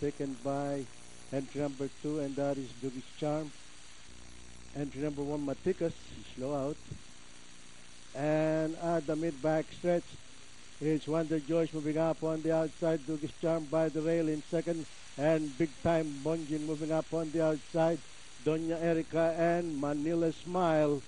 taken by entry number 2, and that is Dugis Charm. Entry number 1, Matikas, slow out. And at the mid-back stretch, it's Wonder Joyce moving up on the outside. Dugis Charm by the rail in second. And Big Time Bonjing moving up on the outside. Doña Erica and Manila Smile.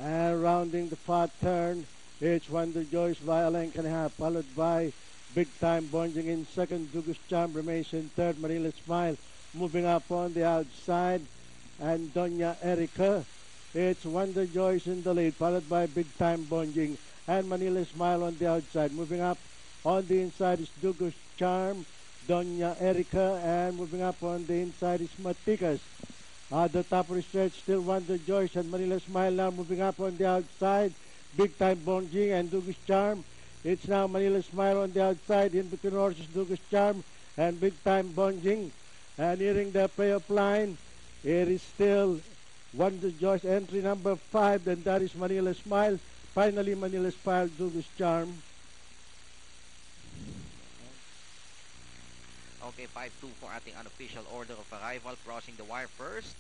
And rounding the far turn, it's Wonder Joyce via length and a half, followed by Big Time Bonjing in second. Dugis Charm remains in third. Manila Smile moving up on the outside. And Doña Erica, it's Wonder Joyce in the lead, followed by Big Time Bonjing and Manila Smile on the outside. Moving up on the inside is Dugis Charm, Doña Erica, and moving up on the inside is Matikas. At the top of the stretch, still Wonder Joyce and Manila Smile now moving up on the outside. Big Time Bonjing and Dugis Charm. It's now Manila Smile on the outside. In between horses, Dugis Charm and Big Time Bonjing. And nearing the payoff line, it is still Wonder Joyce, entry number 5, and that is Manila Smile. Finally, Manila Smile, Dugis Charm. Okay, 5-2 for ating unofficial order of arrival. Crossing the wire first.